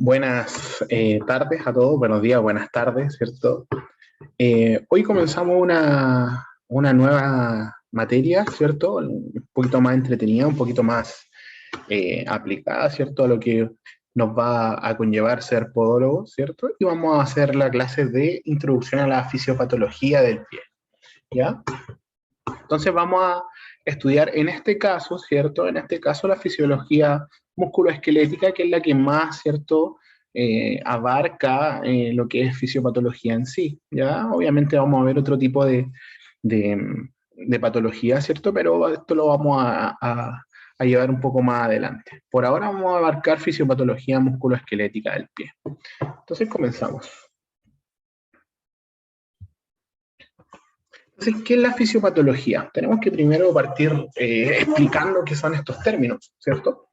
Buenas tardes a todos, buenos días, buenas tardes, ¿cierto? Hoy comenzamos una nueva materia, ¿cierto? Un poquito más entretenida, un poquito más aplicada, ¿cierto? A lo que nos va a conllevar ser podólogo, ¿cierto? Y vamos a hacer la clase de introducción a la fisiopatología del pie, ¿ya? Entonces vamos a estudiar en este caso, ¿cierto? En este caso la fisiología musculoesquelética, que es la que más, ¿cierto? Abarca lo que es fisiopatología en sí, ¿ya? Obviamente vamos a ver otro tipo de patología, ¿cierto? Pero esto lo vamos a llevar un poco más adelante. Por ahora vamos a abarcar fisiopatología musculoesquelética del pie. Entonces comenzamos. Entonces, ¿qué es la fisiopatología? Tenemos que primero partir explicando qué son estos términos, ¿cierto?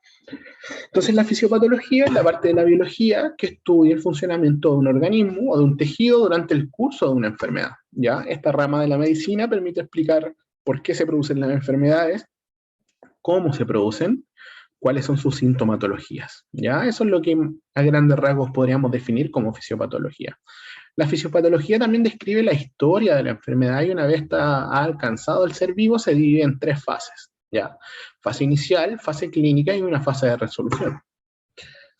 Entonces, la fisiopatología es la parte de la biología que estudia el funcionamiento de un organismo o de un tejido durante el curso de una enfermedad, ¿ya? Esta rama de la medicina permite explicar por qué se producen las enfermedades, cómo se producen, cuáles son sus sintomatologías, ¿ya? Eso es lo que a grandes rasgos podríamos definir como fisiopatología. La fisiopatología también describe la historia de la enfermedad y una vez ha alcanzado el ser vivo se divide en tres fases, ¿ya? Fase inicial, fase clínica y una fase de resolución.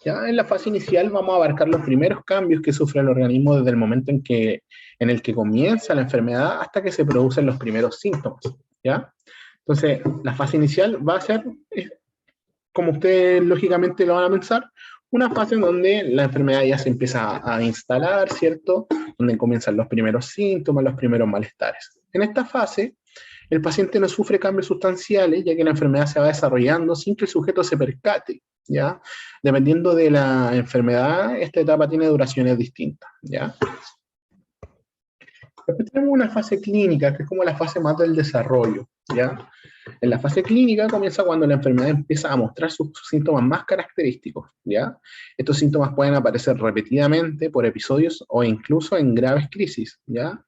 ¿Ya? En la fase inicial vamos a abarcar los primeros cambios que sufre el organismo desde el momento en el que comienza la enfermedad hasta que se producen los primeros síntomas, ¿ya? Entonces, la fase inicial va a ser, como ustedes lógicamente lo van a pensar, una fase en donde la enfermedad ya se empieza a instalar, ¿cierto? Donde comienzan los primeros síntomas, los primeros malestares. En esta fase, el paciente no sufre cambios sustanciales, ya que la enfermedad se va desarrollando sin que el sujeto se percate, ¿ya? Dependiendo de la enfermedad, esta etapa tiene duraciones distintas, ¿ya? Después tenemos una fase clínica, que es como la fase más del desarrollo, ¿ya? En la fase clínica comienza cuando la enfermedad empieza a mostrar sus síntomas más característicos, ¿ya? Estos síntomas pueden aparecer repetidamente por episodios o incluso en graves crisis, ¿ya?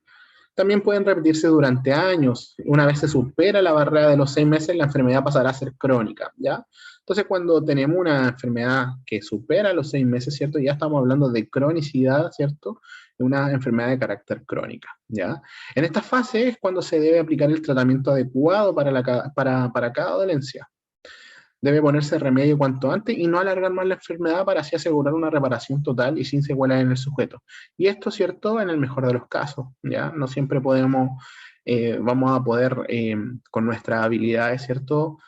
También pueden repetirse durante años. Una vez se supera la barrera de los 6 meses, la enfermedad pasará a ser crónica, ¿ya? Entonces, cuando tenemos una enfermedad que supera los 6 meses, ¿cierto? Ya estamos hablando de cronicidad, ¿cierto? De una enfermedad de carácter crónica, ¿ya? En esta fase es cuando se debe aplicar el tratamiento adecuado para cada dolencia. Debe ponerse remedio cuanto antes y no alargar más la enfermedad para así asegurar una reparación total y sin secuelas en el sujeto. Y esto, cierto, en el mejor de los casos, ¿ya? No siempre vamos a poder, con nuestras habilidades, ¿cierto?,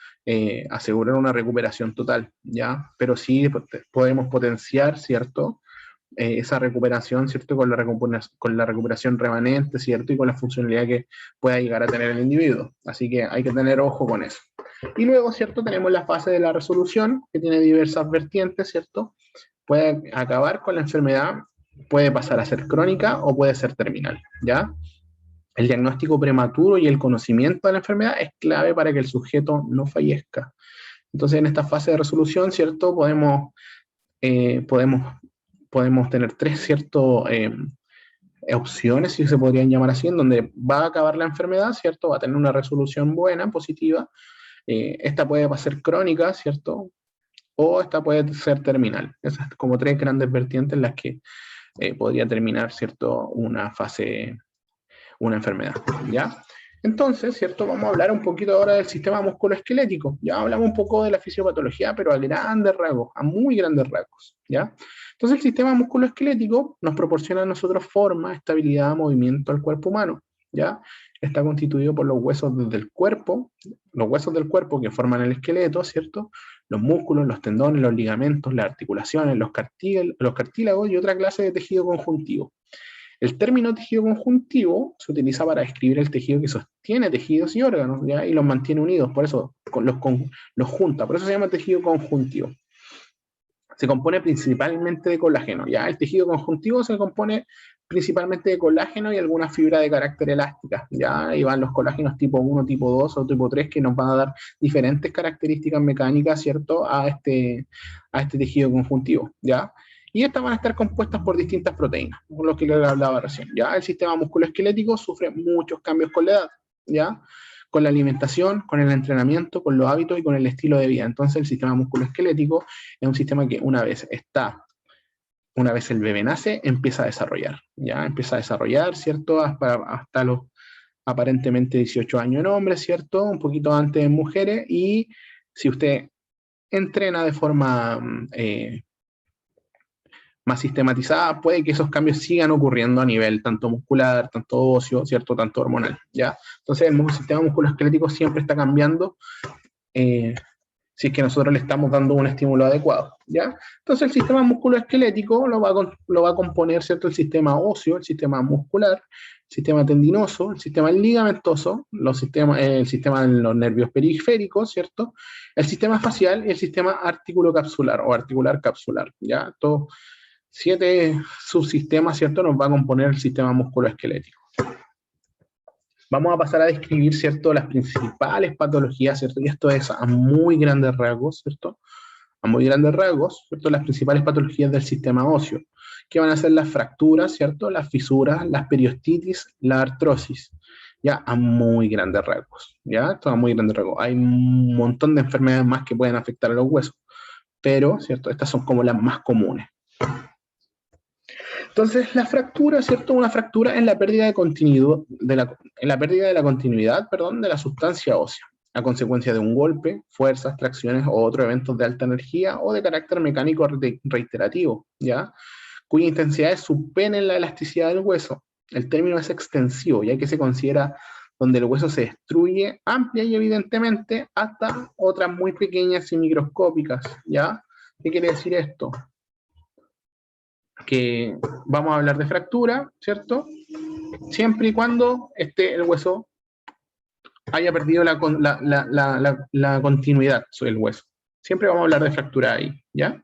asegurar una recuperación total, ¿ya? Pero sí podemos potenciar, ¿cierto?, esa recuperación, ¿cierto?, con la recuperación remanente, ¿cierto?, y con la funcionalidad que pueda llegar a tener el individuo. Así que hay que tener ojo con eso. Y luego, ¿cierto?, tenemos la fase de la resolución, que tiene diversas vertientes, ¿cierto? Puede acabar con la enfermedad, puede pasar a ser crónica o puede ser terminal, ¿ya? El diagnóstico prematuro y el conocimiento de la enfermedad es clave para que el sujeto no fallezca. Entonces, en esta fase de resolución, ¿cierto?, eh, podemos, podemos tener tres, ¿cierto?, opciones, si se podrían llamar así, en donde va a acabar la enfermedad, ¿cierto? Va a tener una resolución buena, positiva. Esta puede ser crónica, ¿cierto? O esta puede ser terminal. Esas como tres grandes vertientes en las que podría terminar, ¿cierto?, una enfermedad, ¿ya? Entonces, ¿cierto? Vamos a hablar un poquito ahora del sistema musculoesquelético. Ya hablamos un poco de la fisiopatología, pero a grandes rasgos, a muy grandes rasgos, ¿ya? Entonces, el sistema musculoesquelético nos proporciona a nosotros forma, estabilidad, movimiento al cuerpo humano, ¿ya? Está constituido por los huesos del cuerpo, los huesos del cuerpo que forman el esqueleto, ¿cierto? Los músculos, los tendones, los ligamentos, las articulaciones, los cartílagos y otra clase de tejido conjuntivo. El término tejido conjuntivo se utiliza para describir el tejido que sostiene tejidos y órganos, ¿ya? Y los mantiene unidos, por eso los junta, por eso se llama tejido conjuntivo. Se compone principalmente de colágeno, ¿ya? El tejido conjuntivo se compone principalmente de colágeno y algunas fibras de carácter elástica, ¿ya? Y van los colágenos tipo 1, tipo 2 o tipo 3 que nos van a dar diferentes características mecánicas, ¿cierto?, a este tejido conjuntivo, ¿ya? Y estas van a estar compuestas por distintas proteínas, por lo que les hablaba recién, ¿ya? El sistema musculoesquelético sufre muchos cambios con la edad, ¿ya? Con la alimentación, con el entrenamiento, con los hábitos y con el estilo de vida. Entonces el sistema musculoesquelético es un sistema que una vez está una vez el bebé nace, empieza a desarrollar, ¿ya? Empieza a desarrollar, ¿cierto? Hasta los aparentemente 18 años en hombres, ¿cierto? Un poquito antes en mujeres, y si usted entrena de forma más sistematizada, puede que esos cambios sigan ocurriendo a nivel tanto muscular, tanto óseo, ¿cierto? Tanto hormonal, ¿ya? Entonces el sistema musculoesquelético siempre está cambiando si es que nosotros le estamos dando un estímulo adecuado, ¿ya? Entonces el sistema musculoesquelético lo va a componer, ¿cierto? El sistema óseo, el sistema muscular, el sistema tendinoso, el sistema ligamentoso, el sistema de los nervios periféricos, ¿cierto? El sistema facial y el sistema articulocapsular o articular capsular, ¿ya? Todos 7 subsistemas, ¿cierto? Nos va a componer el sistema musculoesquelético. Vamos a pasar a describir, ¿cierto?, las principales patologías, ¿cierto? Y esto es a muy grandes rasgos, ¿cierto? A muy grandes rasgos, ¿cierto? Las principales patologías del sistema óseo, que van a ser las fracturas, ¿cierto? Las fisuras, las periostitis, la artrosis, ya a muy grandes rasgos, ¿ya? Esto a muy grandes rasgos. Hay un montón de enfermedades más que pueden afectar a los huesos, pero, ¿cierto? Estas son como las más comunes. Entonces, la fractura, ¿cierto? Una fractura es la pérdida de continuidad, de la sustancia ósea, a consecuencia de un golpe, fuerzas, tracciones o otros eventos de alta energía o de carácter mecánico reiterativo, ¿ya? Cuya intensidad superen la elasticidad del hueso. El término es extensivo, ya que se considera donde el hueso se destruye amplia y evidentemente hasta otras muy pequeñas y microscópicas, ¿ya? ¿Qué quiere decir esto? Que vamos a hablar de fractura, ¿cierto? Siempre y cuando el hueso haya perdido la continuidad del hueso. Siempre vamos a hablar de fractura ahí, ¿ya?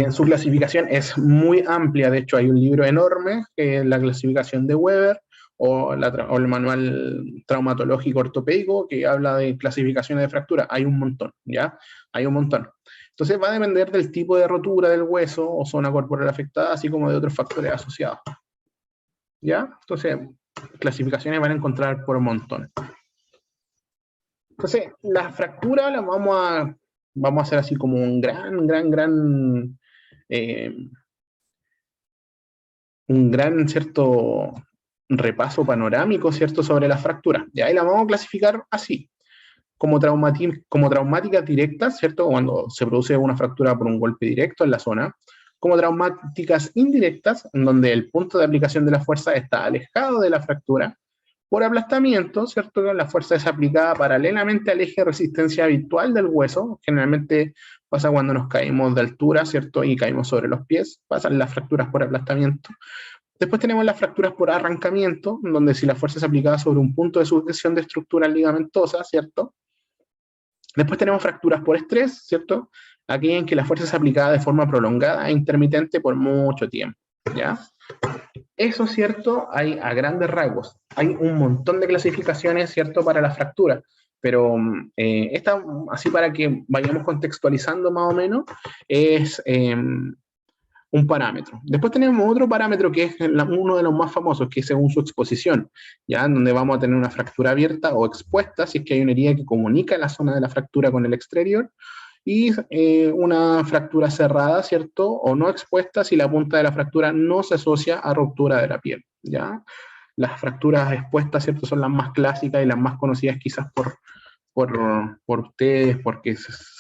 Su clasificación es muy amplia, de hecho hay un libro enorme, la clasificación de Weber, o el manual traumatológico ortopédico, que habla de clasificaciones de fractura. Hay un montón, ¿ya? Hay un montón. Entonces va a depender del tipo de rotura del hueso o zona corporal afectada, así como de otros factores asociados. ¿Ya? Entonces, clasificaciones van a encontrar por un montón. Entonces, la fractura la vamos a hacer así como un gran, cierto, repaso panorámico, ¿cierto?, sobre las fracturas. Y ahí la vamos a clasificar así. Como traumáticas directas, ¿cierto? Cuando se produce una fractura por un golpe directo en la zona, como traumáticas indirectas, en donde el punto de aplicación de la fuerza está alejado de la fractura, por aplastamiento, ¿cierto? La fuerza es aplicada paralelamente al eje de resistencia habitual del hueso, generalmente pasa cuando nos caímos de altura, ¿cierto? Y caímos sobre los pies, pasan las fracturas por aplastamiento. Después tenemos las fracturas por arrancamiento, donde si la fuerza es aplicada sobre un punto de sucesión de estructuras ligamentosas, ¿cierto? Después tenemos fracturas por estrés, ¿cierto? Aquí en que la fuerza es aplicada de forma prolongada e intermitente por mucho tiempo, ¿ya? Eso, ¿cierto? Hay a grandes rasgos. Hay un montón de clasificaciones, ¿cierto?, para la fractura, pero esta, así para que vayamos contextualizando más o menos, es un parámetro. Después tenemos otro parámetro que es uno de los más famosos, que es según su exposición, ¿ya? En donde vamos a tener una fractura abierta o expuesta, si es que hay una herida que comunica la zona de la fractura con el exterior, y una fractura cerrada, ¿cierto? O no expuesta si la punta de la fractura no se asocia a ruptura de la piel, ¿ya? Las fracturas expuestas, ¿cierto?, son las más clásicas y las más conocidas quizás por ustedes, porque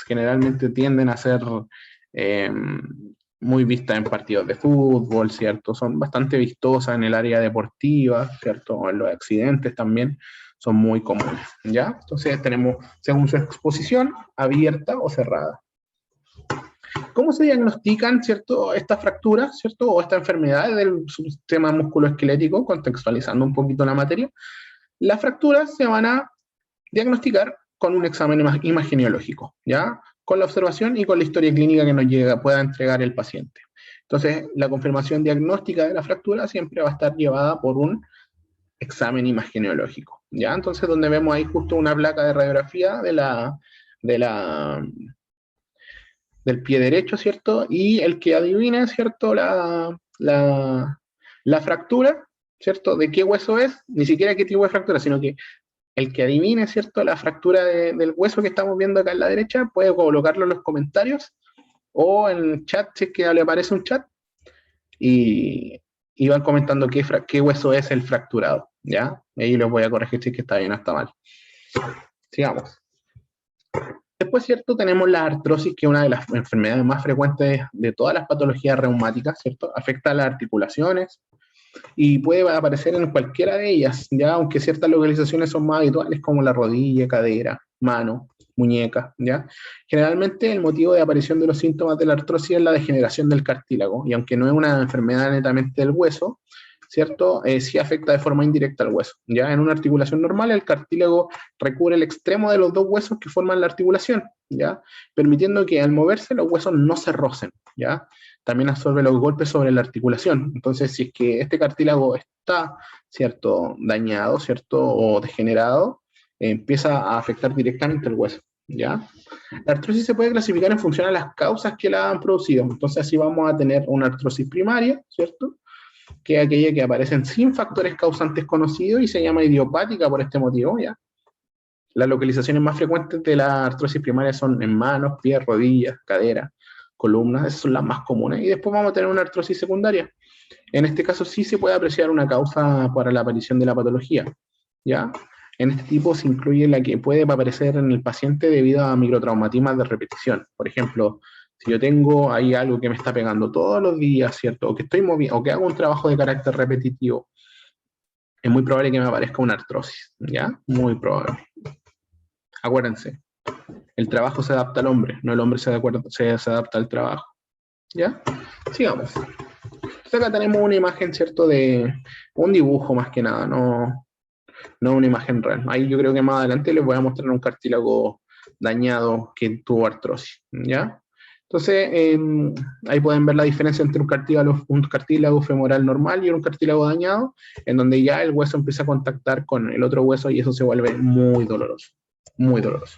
generalmente tienden a ser muy vistas en partidos de fútbol, ¿cierto? Son bastante vistosas en el área deportiva, ¿cierto? O en los accidentes también son muy comunes, ¿ya? Entonces tenemos, según su exposición, abierta o cerrada. ¿Cómo se diagnostican, ¿cierto?, estas fracturas, ¿cierto?, o esta enfermedad del sistema musculoesquelético, contextualizando un poquito la materia? Las fracturas se van a diagnosticar con un examen imageneológico, ¿ya? Con la observación y con la historia clínica que nos pueda entregar el paciente. Entonces, la confirmación diagnóstica de la fractura siempre va a estar llevada por un examen imageneológico, ¿ya? Entonces, donde vemos ahí justo una placa de radiografía del pie derecho, ¿cierto? Y el que adivine, ¿cierto?, la fractura, ¿cierto?, de qué hueso es, ni siquiera qué tipo de fractura, sino que el que adivine, ¿cierto?, la fractura del hueso que estamos viendo acá en la derecha, puede colocarlo en los comentarios o en el chat, si es que le aparece un chat, y, y van comentando qué hueso es el fracturado, ¿ya? Y ahí les voy a corregir si es que está bien o está mal. Sigamos. Después, ¿cierto? Tenemos la artrosis, que es una de las enfermedades más frecuentes de todas las patologías reumáticas, ¿cierto? Afecta a las articulaciones y puede aparecer en cualquiera de ellas, ¿ya? Aunque ciertas localizaciones son más habituales, como la rodilla, cadera, mano, muñeca, ¿ya? Generalmente el motivo de aparición de los síntomas de la artrosis es la degeneración del cartílago, y aunque no es una enfermedad netamente del hueso, ¿cierto? Sí afecta de forma indirecta al hueso, ¿ya? En una articulación normal, el cartílago recubre el extremo de los dos huesos que forman la articulación, ¿ya? Permitiendo que al moverse los huesos no se rocen, ¿ya? También absorbe los golpes sobre la articulación. Entonces, si es que este cartílago está, ¿cierto?, dañado, ¿cierto?, o degenerado, empieza a afectar directamente el hueso, ¿ya? La artrosis se puede clasificar en función a las causas que la han producido. Entonces, así vamos a tener una artrosis primaria, ¿cierto?, que es aquella que aparecen sin factores causantes conocidos y se llama idiopática por este motivo, ¿ya? Las localizaciones más frecuentes de la artrosis primaria son en manos, pies, rodillas, caderas, columnas, esas son las más comunes. Y después vamos a tener una artrosis secundaria. En este caso sí se puede apreciar una causa para la aparición de la patología, ¿ya? En este tipo se incluye la que puede aparecer en el paciente debido a microtraumatismos de repetición. Por ejemplo, si yo tengo ahí algo que me está pegando todos los días, ¿cierto? O que estoy moviendo, o que hago un trabajo de carácter repetitivo, es muy probable que me aparezca una artrosis, ¿ya? Muy probable. Acuérdense, el trabajo se adapta al hombre, no el hombre se adapta al trabajo, ¿ya? Sigamos. Entonces acá tenemos una imagen, ¿cierto? De un dibujo más que nada, no una imagen real. Ahí yo creo que más adelante les voy a mostrar un cartílago dañado que tuvo artrosis, ¿ya? Entonces, ahí pueden ver la diferencia entre un cartílago femoral normal y un cartílago dañado, en donde ya el hueso empieza a contactar con el otro hueso y eso se vuelve muy doloroso, muy doloroso.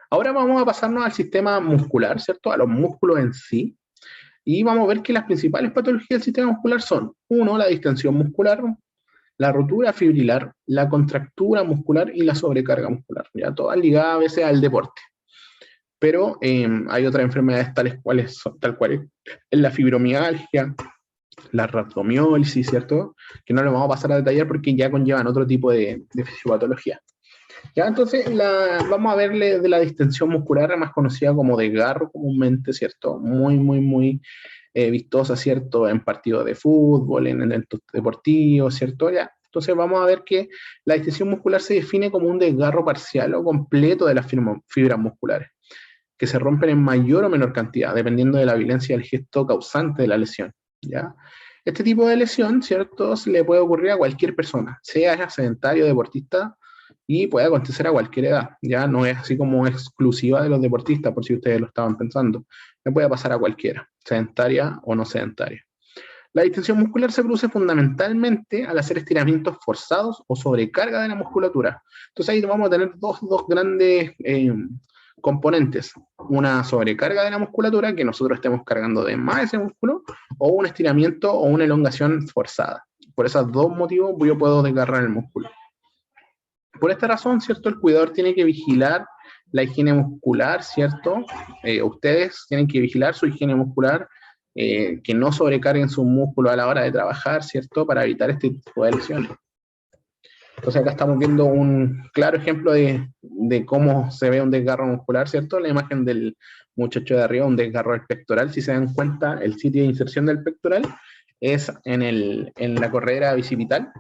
Ahora vamos a pasarnos al sistema muscular, ¿cierto? A los músculos en sí. Y vamos a ver que las principales patologías del sistema muscular son, uno, la distensión muscular, la rotura fibrilar, la contractura muscular y la sobrecarga muscular, ya todas ligadas a veces al deporte. Pero hay otras enfermedades tal cual es la fibromialgia, la rhabdomiólisis, ¿cierto? Que no lo vamos a pasar a detallar porque ya conllevan otro tipo de fisiopatología. Ya, entonces vamos a verle de la distensión muscular, más conocida como desgarro comúnmente, ¿cierto? Muy vistosa, ¿cierto? En partidos de fútbol, en eventos deportivos, ¿cierto? Ya. Entonces vamos a ver que la distensión muscular se define como un desgarro parcial o completo de las fibras musculares, que se rompen en mayor o menor cantidad, dependiendo de la violencia del gesto causante de la lesión, ¿ya? Este tipo de lesión, ¿cierto?, se le puede ocurrir a cualquier persona, sea sedentario, deportista, y puede acontecer a cualquier edad, ya no es así como exclusiva de los deportistas, por si ustedes lo estaban pensando, le puede pasar a cualquiera, sedentaria o no sedentaria. La distensión muscular se produce fundamentalmente al hacer estiramientos forzados o sobrecarga de la musculatura. Entonces ahí vamos a tener dos grandes componentes, una sobrecarga de la musculatura, que nosotros estemos cargando de más ese músculo, o un estiramiento o una elongación forzada. Por esos dos motivos yo puedo desgarrar el músculo. Por esta razón, ¿cierto? El cuidador tiene que vigilar la higiene muscular, ¿cierto? Ustedes tienen que vigilar su higiene muscular, que no sobrecarguen su músculo a la hora de trabajar, ¿cierto? Para evitar este tipo de lesiones. Entonces acá estamos viendo un claro ejemplo de cómo se ve un desgarro muscular, ¿cierto? La imagen del muchacho de arriba, un desgarro del pectoral. Si se dan cuenta, el sitio de inserción del pectoral es en la corredera bicipital,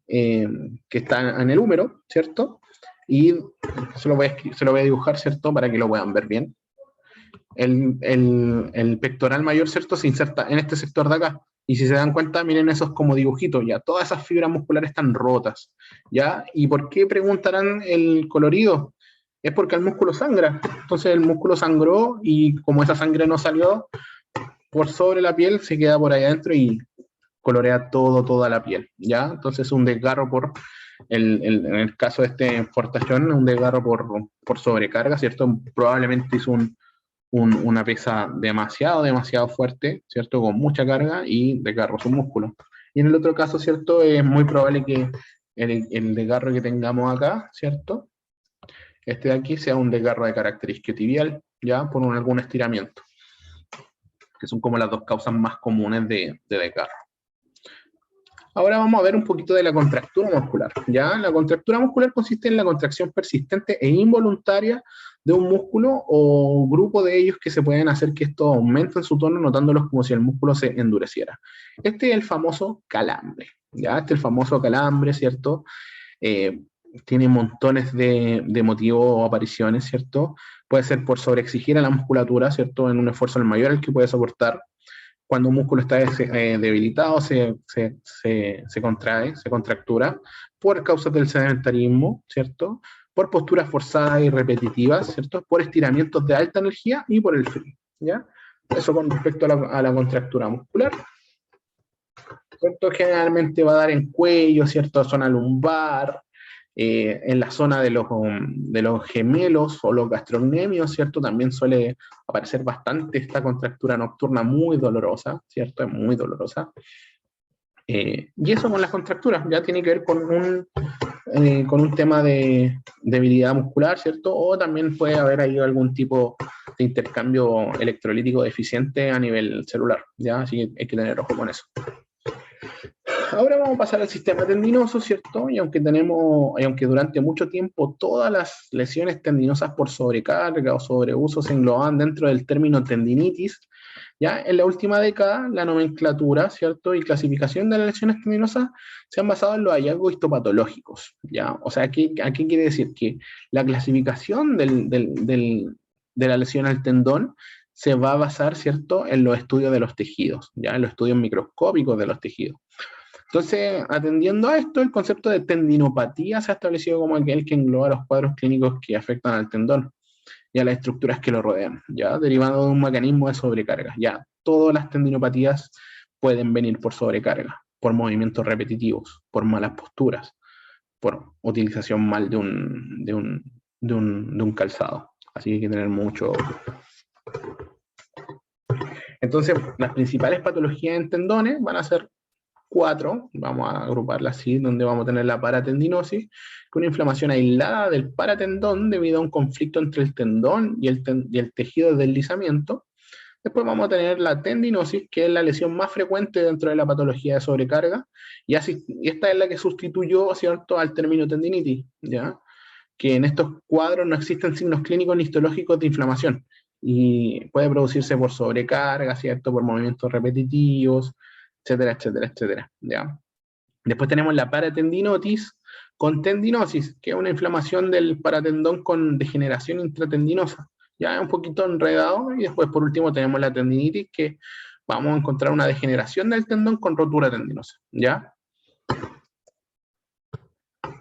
que está en el húmero, ¿cierto? Y se lo voy a dibujar, ¿cierto? Para que lo puedan ver bien. El pectoral mayor, ¿cierto? Se inserta en este sector de acá. Y si se dan cuenta, miren esos como dibujitos, ya. Todas esas fibras musculares están rotas, ¿ya? ¿Y por qué preguntarán el colorido? Es porque el músculo sangra. Entonces el músculo sangró y como esa sangre no salió por sobre la piel, se queda por ahí adentro y colorea toda la piel, ¿ya? Entonces un desgarro en el caso de este exportación, un desgarro por sobrecarga, ¿cierto? Probablemente hizo una pesa demasiado fuerte, ¿cierto? Con mucha carga y desgarró su músculo. Y en el otro caso, ¿cierto? Es muy probable que el desgarro que tengamos acá, ¿cierto? Este de aquí sea un desgarro de carácter isquiotibial, ¿ya? Por algún estiramiento, que son como las dos causas más comunes de desgarro. Ahora vamos a ver un poquito de la contractura muscular, ¿ya? La contractura muscular consiste en la contracción persistente e involuntaria de un músculo o grupo de ellos que se pueden hacer que esto aumente en su tono, notándolos como si el músculo se endureciera. Este es el famoso calambre, ¿ya? Este es el famoso calambre, ¿cierto? Tiene montones de motivos o apariciones, ¿cierto? Puede ser por sobreexigir a la musculatura, ¿cierto? En un esfuerzo mayor al que puede soportar. Cuando un músculo está debilitado, se contrae, se contractura, por causas del sedentarismo, ¿cierto? Por posturas forzadas y repetitivas, ¿cierto? Por estiramientos de alta energía y por el frío, ¿ya? Eso con respecto a la contractura muscular. ¿Cierto? Generalmente va a dar en cuello, ¿cierto? Zona lumbar, en la zona de los gemelos o los gastrocnemios, ¿cierto? También suele aparecer bastante esta contractura nocturna muy dolorosa, ¿cierto? Es muy dolorosa. Y eso con las contracturas, ya tiene que ver con un tema de debilidad muscular, ¿cierto? O también puede haber ahí algún tipo de intercambio electrolítico deficiente a nivel celular, ¿ya? Así que hay que tener ojo con eso. Ahora vamos a pasar al sistema tendinoso, ¿cierto? Y aunque durante mucho tiempo todas las lesiones tendinosas por sobrecarga o sobreuso se engloban dentro del término tendinitis, ya en la última década la nomenclatura, ¿cierto? Y clasificación de las lesiones tendinosas se han basado en los hallazgos histopatológicos, ¿ya? O sea, ¿qué quiere decir? Que la clasificación de la lesión al tendón se va a basar, ¿cierto?, en los estudios de los tejidos, ya en los estudios microscópicos de los tejidos. Entonces, atendiendo a esto, el concepto de tendinopatía se ha establecido como aquel que engloba los cuadros clínicos que afectan al tendón y a las estructuras que lo rodean, ya derivado de un mecanismo de sobrecarga. Ya todas las tendinopatías pueden venir por sobrecarga, por movimientos repetitivos, por malas posturas, por utilización mal de un calzado. Así que hay que tener mucho. Entonces, las principales patologías en tendones van a ser 4, vamos a agruparla así, donde vamos a tener la paratendinosis, con una inflamación aislada del paratendón debido a un conflicto entre el tendón y el tejido de deslizamiento. Después vamos a tener la tendinosis, que es la lesión más frecuente dentro de la patología de sobrecarga, y esta es la que sustituyó, ¿cierto?, al término tendinitis, ¿ya? Que en estos cuadros no existen signos clínicos ni histológicos de inflamación, y puede producirse por sobrecarga, ¿cierto?, por movimientos repetitivos, etcétera, etcétera, etcétera, ¿ya? Después tenemos la paratendinotis con tendinosis, que es una inflamación del paratendón con degeneración intratendinosa, ya es un poquito enredado, y después por último tenemos la tendinitis, que vamos a encontrar una degeneración del tendón con rotura tendinosa, ¿ya?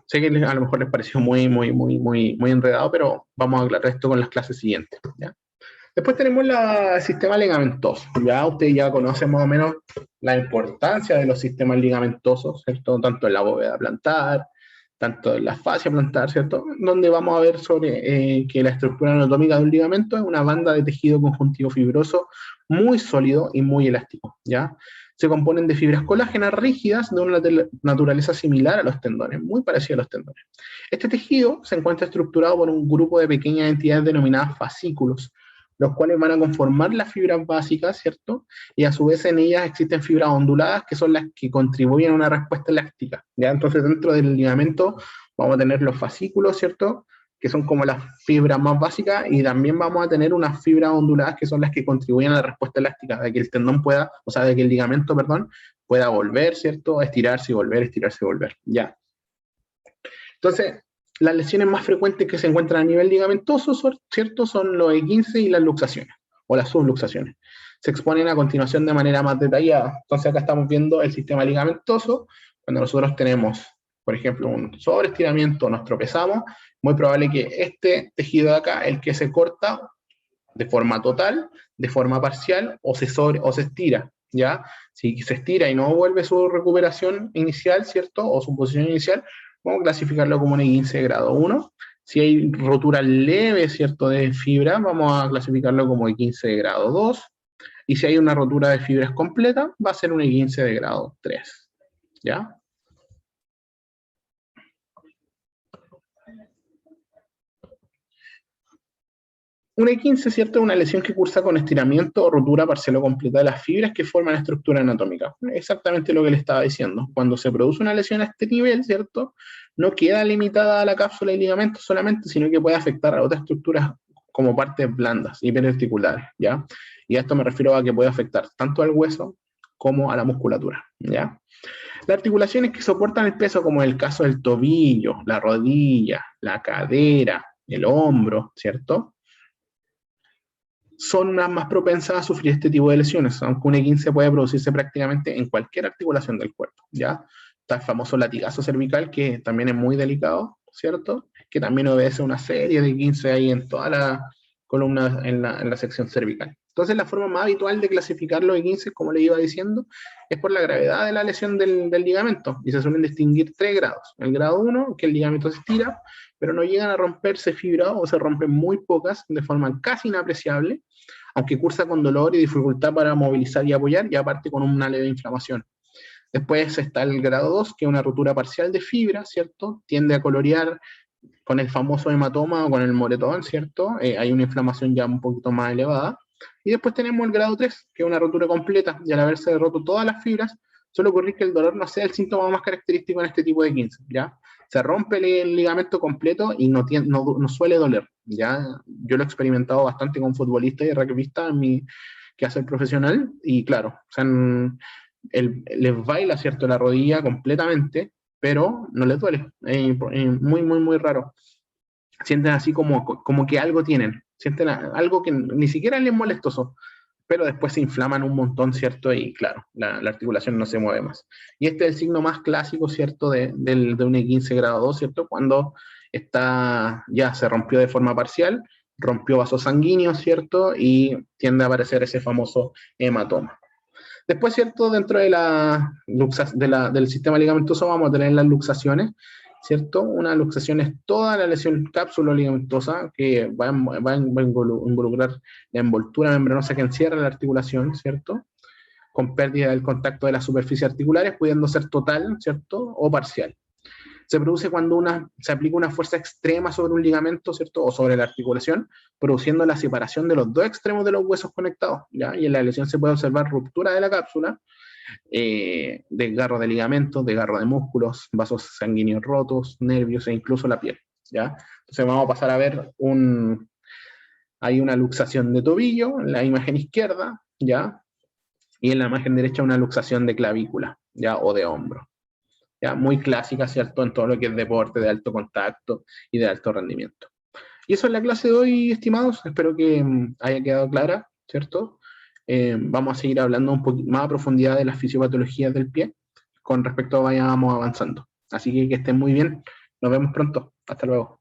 Sé que a lo mejor les pareció muy enredado, pero vamos a aclarar esto con las clases siguientes, ¿ya? Después tenemos el sistema ligamentoso. Ya ustedes ya conocen más o menos la importancia de los sistemas ligamentosos, ¿cierto? Tanto en la bóveda plantar, tanto en la fascia plantar, ¿cierto? Donde vamos a ver sobre que la estructura anatómica de un ligamento es una banda de tejido conjuntivo fibroso muy sólido y muy elástico, ¿ya? Se componen de fibras colágenas rígidas de una naturaleza similar a los tendones, muy parecida a los tendones. Este tejido se encuentra estructurado por un grupo de pequeñas entidades denominadas fascículos, los cuales van a conformar las fibras básicas, ¿cierto? Y a su vez en ellas existen fibras onduladas que son las que contribuyen a una respuesta elástica, ¿ya? Entonces dentro del ligamento vamos a tener los fascículos, ¿cierto?, que son como las fibras más básicas, y también vamos a tener unas fibras onduladas que son las que contribuyen a la respuesta elástica, de que el tendón pueda, o sea, de que el ligamento, perdón, pueda volver, ¿cierto?, estirarse y volver, estirarse y volver, ¿ya? Entonces, las lesiones más frecuentes que se encuentran a nivel ligamentoso, ¿cierto?, son los E15 y las luxaciones, o las subluxaciones. Se exponen a continuación de manera más detallada. Entonces acá estamos viendo el sistema ligamentoso. Cuando nosotros tenemos, por ejemplo, un sobreestiramiento, nos tropezamos, muy probable que este tejido de acá, el que se corta de forma total, de forma parcial, o se estira, ¿ya? Si se estira y no vuelve su recuperación inicial, ¿cierto?, o su posición inicial, vamos a clasificarlo como un E15 de grado 1. Si hay rotura leve, ¿cierto?, de fibra, vamos a clasificarlo como E15 de grado 2. Y si hay una rotura de fibras completa, va a ser un E15 de grado 3. ¿Ya? Un E15, ¿cierto? Es una lesión que cursa con estiramiento o rotura parcial o completa de las fibras que forman estructura anatómica. Exactamente lo que le estaba diciendo. Cuando se produce una lesión a este nivel, ¿cierto? No queda limitada a la cápsula y ligamentos solamente, sino que puede afectar a otras estructuras como partes blandas, hiperarticulares, ¿ya? Y a esto me refiero a que puede afectar tanto al hueso como a la musculatura, ¿ya? Las articulaciones que soportan el peso, como en el caso del tobillo, la rodilla, la cadera, el hombro, ¿cierto? Son las más propensas a sufrir este tipo de lesiones, aunque un E15 puede producirse prácticamente en cualquier articulación del cuerpo, ¿ya? Está el famoso latigazo cervical, que también es muy delicado, ¿cierto? Que también obedece a una serie de 15 ahí en toda la columna, en la sección cervical. Entonces, la forma más habitual de clasificar los E15, como le iba diciendo, es por la gravedad de la lesión del ligamento, y se suelen distinguir 3 grados. El grado 1, que el ligamento se estira, pero no llegan a romperse fibras o se rompen muy pocas de forma casi inapreciable, aunque cursa con dolor y dificultad para movilizar y apoyar, y aparte con una leve inflamación. Después está el grado 2, que es una rotura parcial de fibra, ¿cierto? Tiende a colorear con el famoso hematoma o con el moretón, ¿cierto? Hay una inflamación ya un poquito más elevada. Y después tenemos el grado 3, que es una rotura completa, y al haberse roto todas las fibras, suele ocurrir que el dolor no sea el síntoma más característico en este tipo de 15, ¿ya? Se rompe el ligamento completo y no suele doler, ¿ya? Yo lo he experimentado bastante con futbolistas y rugbyistas en mi quehacer profesional, y claro, o sea, les baila, ¿cierto?, la rodilla completamente, pero no les duele. Muy, muy, muy raro. Sienten así como que algo tienen, sienten algo que ni siquiera les es molestoso, pero después se inflaman un montón, ¿cierto? Y claro, la articulación no se mueve más. Y este es el signo más clásico, ¿cierto? De un E15 grado 2, ¿cierto? Cuando ya se rompió de forma parcial, rompió vasos sanguíneos, ¿cierto? Y tiende a aparecer ese famoso hematoma. Después, ¿cierto? Dentro del sistema ligamentoso vamos a tener las luxaciones, ¿cierto? Una luxación es toda la lesión cápsulo-ligamentosa que va a involucrar la envoltura membranosa que encierra la articulación, ¿cierto? Con pérdida del contacto de las superficies articulares, pudiendo ser total, ¿cierto? O parcial. Se produce cuando se aplica una fuerza extrema sobre un ligamento, ¿cierto? O sobre la articulación, produciendo la separación de los dos extremos de los huesos conectados, ¿ya? Y en la lesión se puede observar ruptura de la cápsula, desgarro de ligamentos, desgarro de músculos, vasos sanguíneos rotos, nervios e incluso la piel, ¿ya? Entonces vamos a pasar a ver hay una luxación de tobillo en la imagen izquierda, ¿ya? Y en la imagen derecha una luxación de clavícula, ¿ya? O de hombro. ¿Ya? Muy clásica, ¿cierto? En todo lo que es deporte de alto contacto y de alto rendimiento. Y eso es la clase de hoy, estimados. Espero que haya quedado clara, ¿cierto? Vamos a seguir hablando un poquito más a profundidad de las fisiopatologías del pie con respecto a vayamos avanzando. Así que estén muy bien. Nos vemos pronto. Hasta luego.